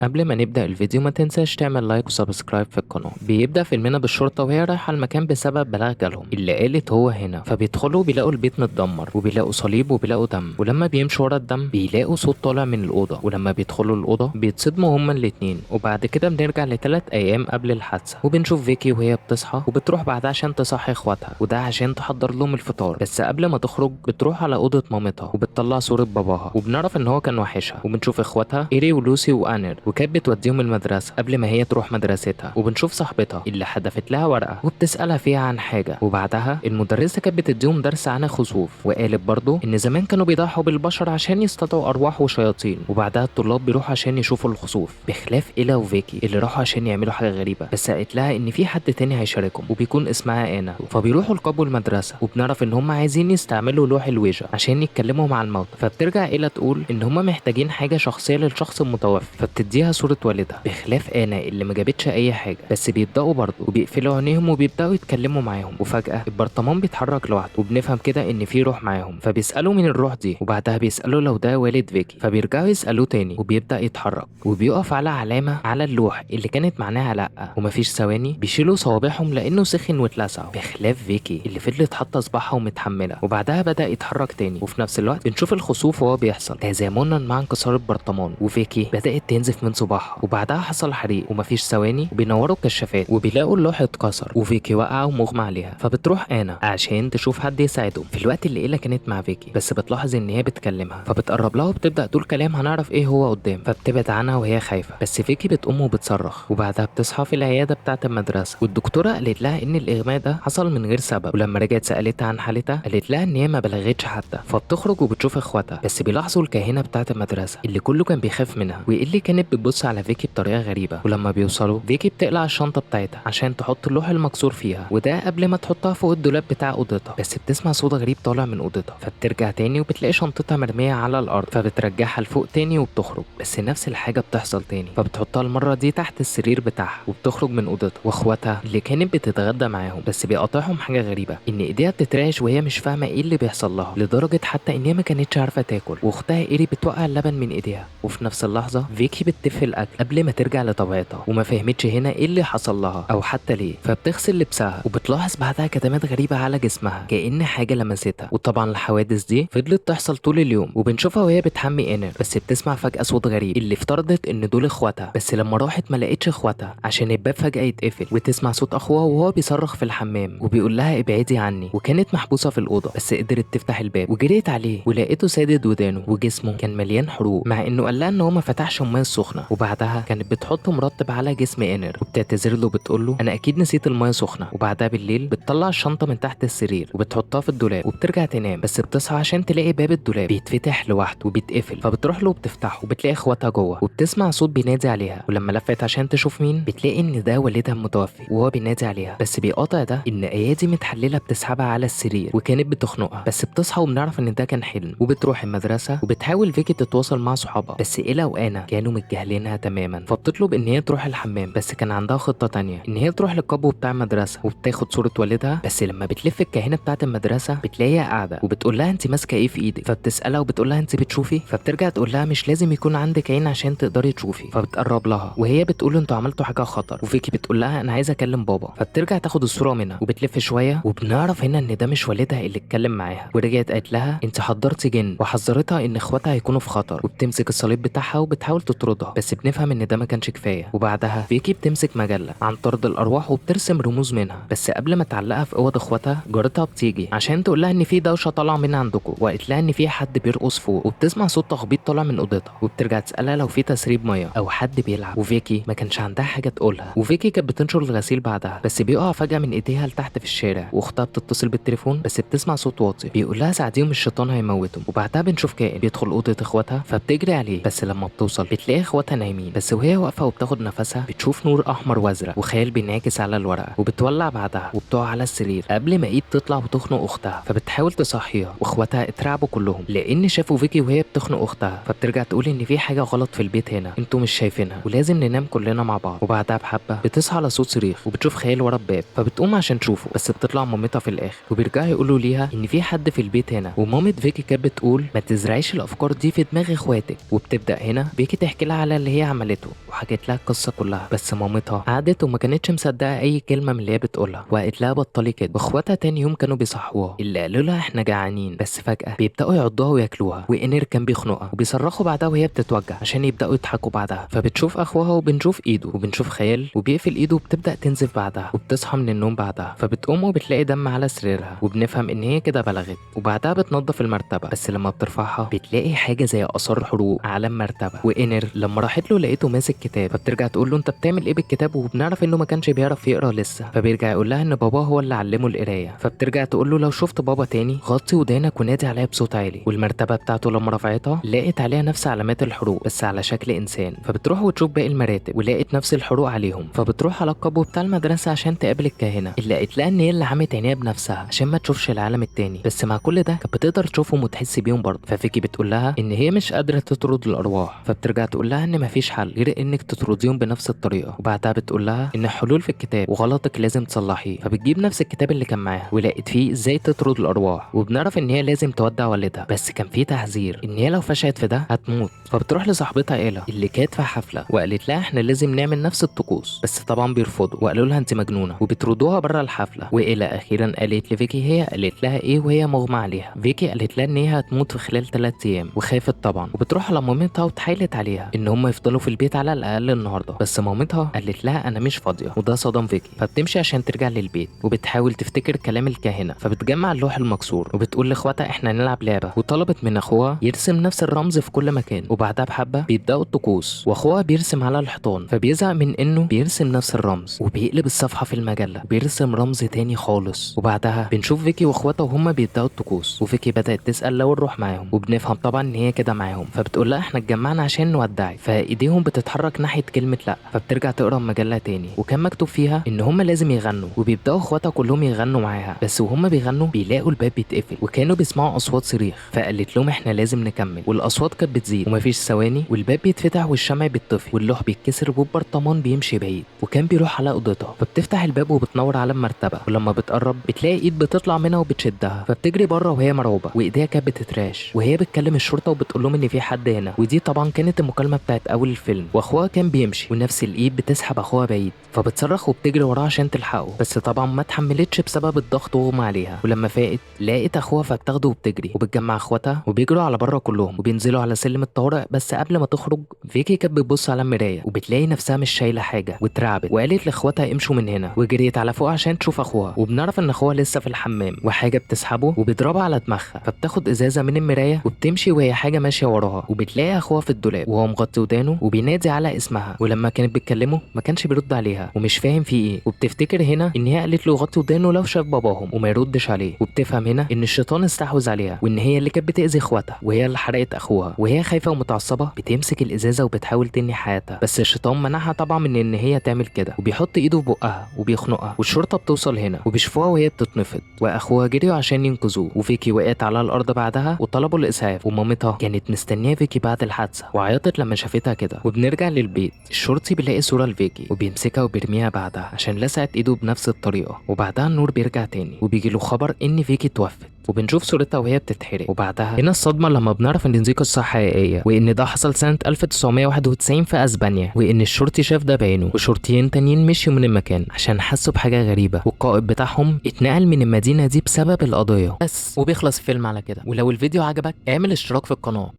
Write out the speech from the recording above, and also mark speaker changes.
Speaker 1: قبل ما نبدأ الفيديو ما تنساش تعمل لايك وسبسكرايب في القناة. بيبدأ فيلمنا بالشرطة وهي رايحة المكان بسبب بلاغ جالهم اللي قالت هو هنا، فبيدخلوا بيلاقوا البيت متدمر وبيلاقوا صليب وبيلاقوا دم، ولما بيمشوا ورا الدم بيلاقوا صوت طالع من الأوضة، ولما بيدخلوا الأوضة بيتصدموا هما الاتنين. وبعد كده بنرجع ل3 أيام قبل الحادثة وبنشوف فيكي وهي بتصحى وبتروح بعدها عشان تصحي اخواتها، وده عشان تحضر لهم الفطار. بس قبل ما تخرج بتروح على أوضة مامتها وبتطلع صورة باباها، وبنعرف ان هو كان وحشها. وبنشوف اخواتها ايري ولوسي وانر، وكانت بتوديهم المدرسة قبل ما هي تروح مدرستها. وبنشوف صاحبتها اللي حدفت لها ورقة وبتسألها فيها عن حاجة. وبعدها المدرسة كانت بتديهم درس عن الخسوف، وقالت برضه ان زمان كانوا بيضحوا بالبشر عشان يصطادوا ارواح وشياطين. وبعدها الطلاب بيروحوا عشان يشوفوا الخسوف، بخلاف إيلا وفيكي اللي راحوا عشان يعملوا حاجة غريبة. بس قالت لها ان في حد تاني هيشاركهم وبيكون اسمها انا. فبيروحوا لقبو المدرسة وبنعرف ان هم عايزين يستعملوا لوح الويجا عشان يتكلموا مع الموتى. فبترجع إيلا تقول ان هم محتاجين حاجة شخصية للشخص المتوفى، فبتديها صورة والدها، بخلاف انا اللي ما جابتش اي حاجه. بس بيبداوا برضه وبيقفلوا عينيهم وبيبداوا يتكلموا معاهم. وفجاه البرطمان بيتحرك لوحده وبنفهم كده ان في روح معاهم، فبيسالوا من الروح دي. وبعدها بيسالوا لو ده والد فيكي، فبيرجعوا يسالوه تاني وبيبدا يتحرك وبيقف على علامه على اللوح اللي كانت معناها لا. ومفيش ثواني بيشيلوا صوابعهم لانه سخن واتلسعوا، بخلاف فيكي اللي فضلت حاطه صباعها ومتحمله. وبعدها بدا يتحرك تاني، وفي نفس الوقت بنشوف الخسوف وهو بيحصل تزامنا مع انكسار البرطمان، وفيكي بدات تنزف من صباعها. وبعدها حصل حريق ومفيش ثواني وبينوروا الكشافات وبيلاقوا اللوح اتكسر وفيكي واقعه ومغمى عليها. فبتروح انا عشان تشوف حد يساعدهم في الوقت اللي إيلا كانت مع فيكي، بس بتلاحظ ان هي بتكلمها، فبتقرب لها وبتبدا تقول كلام هنعرف ايه هو قدام. فبتبعد عنها وهي خايفه، بس فيكي بتقوم وبتصرخ. وبعدها بتصحى في العياده بتاعه المدرسه، والدكتوره قالت لها ان الاغماء ده حصل من غير سبب. ولما رجعت سالتها عن حالتها قالت لها ان هي ما بلغتش حتى. فبتخرج وبتشوف اخواتها، بس بيلاحظوا الكاهنه بتاعه المدرسه اللي كله كان بيخاف منها واللي كانت بتبص على فيكي بطريقه غريبه. ولما بيوصلوا فيكي بتقلع الشنطه بتاعتها عشان تحط اللوح المكسور فيها، وده قبل ما تحطها فوق الدولاب بتاع اوضتها. بس بتسمع صوت غريب طالع من اوضتها، فبترجع تاني وبتلاقي شنطتها مرميه على الارض، فبترجعها لفوق تاني وبتخرج. بس نفس الحاجه بتحصل تاني، فبتحطها المره دي تحت السرير بتاعها وبتخرج من اوضتها. واخواتها اللي كانت بتتغدى معاهم بس بيقاطعهم حاجه غريبه، ان ايديها بتترعش وهي مش فاهمه ايه اللي بيحصل لها، لدرجه حتى ان هي ما كانتش عارفه تاكل. واختها ايري بتوقع اللبن من ايديها. وفي نفس اللحظه فيكي بتطفي الاكل قبل ما ترجع لطبيعتها، وما فهمتش هنا ايه اللي حصل لها او حتى ليه. فبتغسل لبسها وبتلاحظ بعدها كدمات غريبه على جسمها كأن حاجه لمستها. وطبعا الحوادث دي فضلت تحصل طول اليوم، وبنشوفها وهي بتحمي انر، بس بتسمع فجاه صوت غريب اللي افترضت ان دول اخواتها. بس لما راحت ما لقيتش اخواتها عشان الباب فجاه يتقفل، وتسمع صوت اخوها وهو بيصرخ في الحمام وبيقول لها ابعدي عني. وكانت محبوسه في الاوضه، بس قدرت تفتح الباب وجريت عليه ولقيته سادد ودانه وجسمه كان مليان حروق، مع انه قال لها ان هو ما فتحش الميه السخنه. وبعدها كانت بتحط مرطب على جسم انر وبتعتذر له، بتقول له انا اكيد نسيت الميه سخنه. وبعدها بالليل بتطلع الشنطه من تحت السرير وبتحطها في الدولاب وبترجع تنام، بس بتصحى عشان تلاقي باب الدولاب بيتفتح لوحده وبيتقفل. فبتروح له وبتفتحه وبتلاقي اخواتها جوه، وبتسمع صوت بينادي عليها. ولما لفت عشان تشوف مين بتلاقي ان ده والدها المتوفي وهو بينادي عليها. بس بيقاطع ده ان ايادي متحلله بتسحبها على السرير وكانت بتخنقها. بس بتصحى وبنعرف ان ده كان حلم. وبتروح المدرسه وبتحاول فيكي تتواصل مع صحابها، بس إيلا وانا كانوا متجاهلينها تماما. فبتطلب ان هي تروح الحمام، بس كان عندها خطه تانية ان هي تروح للقبو بتاع المدرسه وبتاخد صوره والدها. بس لما بتلف الكاهنه بتاعه المدرسه بتلاقيها قاعده وبتقول لها انت ماسكه ايه في ايدك. فبتسالها وبتقول لها انت بتشوفي. فبترجع تقول لها مش لازم يكون عندك عين عشان تقدري تشوفي. فبتقرب لها وهي بتقول انتوا عملتوا حاجه خطر. وفيكي بتقول لها انا عايزه اكلم بابا. فبترجع تاخد الصوره منها وبتلف شويه وبنعرف هنا ان ده مش والدها اللي اتكلم معاها. ورجعت قالت لها انت حضرتي جن، وحذرتها ان اخواتها هيكونوا في خطر. وبتمسك الصليب بتاعها وبتحاول تطردها، بس بنفهم ان ده ما كانش كفايه. وبعدها فيكي بتمسك مجله عن طرد الارواح وبترسم رموز منها، بس قبل ما تعلقها في اوض اخواتها جارتها بتيجي عشان تقول لها ان في دوشه طالعه من عندكم، وقالت لها ان في حد بيرقص فوق. وبتسمع صوت تخبيط طالع من اوضتها وبترجع تسالها لو في تسريب ميه او حد بيلعب. وفيكي ما كانش عندها حاجه تقولها. وفيكي كانت بتنشر الغسيل بعدها، بس بيقع فجاه من ايديها لتحت في الشارع. واختها بتتصل بالتليفون، بس بتسمع صوت واطي بيقول لها ساعديهم الشيطان هيموتهم. وبعدها بنشوف كائن بيدخل اوضه اخواتها فبتجري عليه، بس لما بتوصل بتلاقي اخواتها نايمين. بس وهي واقفه وبتاخد نفسها بتشوف نور احمر وازرق وخيال بينعكس على الورقه، وبتولع بعدها وبتقع على السرير قبل ما ايد تطلع وتخنق اختها. فبتحاول تصحيها واخواتها اترعبوا كلهم لان شافوا فيكي وهي بتخنق اختها. فبترجع تقول ان في حاجه غلط في البيت هنا انتوا مش شايفينها ولازم ننام كلنا مع بعض. وبعدها بحبه بتصحى على صوت صريخ وبتشوف خيال ورا الباب، فبتقوم عشان تشوفه، بس بتطلع مامتها في الاخر. وبيرجعوا يقولوا ليها ان في حد في البيت هنا. ومامة فيكي كانت بتقول ما تزرعيش الافكار دي في دماغ اخواتك. وبتبدا هنا فيكي تحكي لها على على اللي هي عملته وحكت لها القصه كلها. بس مامتها قعدت وما كانتش مصدقه اي كلمه من اللي هي بتقولها، وقالت لها بطلي كده. واخواتها تاني يوم كانوا بيصحوها، اللي قالوا لها احنا جعانين، بس فجاه بيبداوا يعضوها وياكلوها، وانير كان بيخنقها وبيصرخوا بعدها وهي بتتوجع عشان يبداوا يضحكوا بعدها. فبتشوف اخوها وبنشوف ايده وبنشوف خيال وبيقفل ايده وبتبدا تنزف بعدها، وبتصحى من النوم بعدها. فبتقوم وبتلاقي دم على سريرها وبنفهم ان هي كده بلغت. وبعدها بتنظف المرتبه، بس لما بترفعها بتلاقي حاجه زي اثار حروق على المرتبه. وانير لما راحت له لقيته ماسك كتاب، فبترجع تقول له انت بتعمل ايه بالكتاب؟ وبنعرف انه ما كانش بيعرف يقرا لسه. فبيرجع يقول لها ان باباه هو اللي علمه القرايه. فبترجع تقول له لو شفت بابا تاني غطي ودانك ونادي عليا بصوت عالي. والمرتبه بتاعته لما رفعتها لقيت عليها نفس علامات الحروق بس على شكل انسان. فبتروح وتشوف باقي المراتب ولقيت نفس الحروق عليهم. فبتروح على القبو بتاع المدرسه عشان تقابل الكاهنه، اللي قالت لها ان هي اللي عمت عينيها بنفسها عشان ما تشوفش العالم التاني، بس مع كل ده كانت بتقدر تشوفهم وتحس بيهم برضه. ففيكي بتقول لها ان هي مش قادره تطرد الارواح. فبترجع تقول لها ان مفيش حل غير انك تطرديهم بنفس الطريقه. وبعدها بتقول لها ان الحلول في الكتاب وغلطك لازم تصلحيه. فبتجيب نفس الكتاب اللي كان معاها ولقيت فيه ازاي تطرد الارواح. وبنعرف ان هي لازم تودع والدها، بس كان فيه تحذير ان هي لو فشلت في ده هتموت. فبتروح لصاحبتها ايلا اللي كانت في حفله وقالت لها احنا لازم نعمل نفس الطقوس، بس طبعا بيرفضوا وقالوا لها انت مجنونه وبتردوها بره الحفله. وايلا اخيرا قالت لفيكي هي قالت لها ايه وهي مغمى عليها. فيكي قالت لها ان هي هتموت في خلال 3 ايام وخافت طبعا. وبتروح على مامتها وتحايلت عليها ان هم يفضلوا في البيت على الاقل النهارده، بس مامتها قالت لها انا مش فاضيه. وده صدم فيكي، فبتمشي عشان ترجع للبيت وبتحاول تفتكر كلام الكاهنه. فبتجمع اللوح المكسور وبتقول لاخواتها احنا هنلعب لعبه، وطلبت من اخوها يرسم نفس الرمز في كل مكان. وبعدها بحبه بيبداوا الطقوس واخوها بيرسم على الحيطان، فبيزهق من انه بيرسم نفس الرمز وبيقلب الصفحه في المجله وبيرسم رمز تاني خالص. وبعدها بنشوف فيكي واخواتها وهم بيبداوا الطقوس، وفيكي بدات تسال لو نروح معاهم، وبنفهم طبعا ان هي كده معاهم. فبتقول لها احنا اتجمعنا عشان نودعك، فايديهم بتتحرك ناحيه كلمه لا. فبترجع تقرا المجله تاني وكان مكتوب فيها ان هم لازم يغنوا، وبيبداوا اخواتها كلهم يغنوا معاها. بس وهم بيغنوا بيلاقوا الباب بيتقفل وكانوا بيسمعوا اصوات صريخ. فقالت لهم احنا لازم نكمل، والاصوات كانت بتزيد ومفيش ثواني والباب بيتفتح والشمع بيتطفي واللوح بيتكسر والبرطمان بيمشي بعيد. وكان بيروح على اوضتها، فبتفتح الباب وبتنور على المرتبه، ولما بتقرب بتلاقي ايد بتطلع منها وبتشدها. فبتجري بره وهي مرعوبه وايديها كانت بتتراش، وهي بتكلم الشرطه وبتقول لهم ان في حد هنا. ودي طبعا كانت المكالمه بتاعت اول الفيلم. واخوها كان بيمشي ونفس الايد بتسحب اخوها بعيد، فبتصرخ وبتجري وراه عشان تلحقه، بس طبعا ما اتحملتش بسبب الضغط وغمى عليها. ولما فاقت لقيت اخوها فبتاخده وبتجري وبتجمع اخواتها وبيجروا على بره كلهم وبينزلوا على سلم الطوارئ. بس قبل ما تخرج فيكي كانت بتبص على المرايه وبتلاقي نفسها مش شايله حاجه واترعبت، وقالت لاخواتها امشوا من هنا، وجريت على فوق عشان تشوف اخوها. وبنعرف ان اخوها لسه في الحمام وحاجه بتسحبه وبتضربها على دماغها، فبتاخد ازازه من المرايه وبتمشي وهي حاجه ماشيه وراها، وبتلاقي اخوها في الدولاب وهو مغطي ودانه وبينادي على اسمها. ولما كانت بتكلمه ما كانش بيرد عليها ومش فاهم في ايه. وبتفتكر هنا ان هي قالت له يغطي ودانه لو شاف باباهم وما يردش عليه. وبتفهم هنا ان الشيطان استحوذ عليها وان هي اللي كانت بتاذي اخواتها وهي اللي حرقت اخوها. وهي خايفه ومتعصبه بتمسك الازازه وبتحاول تنهي حياتها، بس الشيطان منعها طبعا من ان هي تعمل كده وبيحط ايده في بقها وبيخنقها. والشرطه بتوصل هنا وبيشوفوها وهي بتتنفض، واخوها جريوا عشان ينقذوه. وفيكي وقعت على الارض بعدها وطلبوا الاسعاف، ومامتها كانت مستنيه فيكي بعد الحادثه وعيطت لما شافتها كده. وبنرجع للبيت، الشرطي بيلاقي صوره لفيكي وبيمسكها وبيرميها بعدها عشان لسعت ايده بنفس الطريقه. وبعدها النور بيرجع تاني وبيجي له خبر ان فيكي توفت، وبنشوف صورتها وهي بتتحرق. وبعدها هنا الصدمه لما بنعرف ان دي قصه حقيقيه وان ده حصل سنه 1991 في اسبانيا، وان الشرطي شاف ده بعينه وشرطيين تانيين مشيوا من المكان عشان حسوا بحاجه غريبه، والقائد بتاعهم اتنقل من المدينه دي بسبب القضيه. بس وبيخلص الفيلم على كده. ولو الفيديو عجبك اعمل اشتراك في القناه.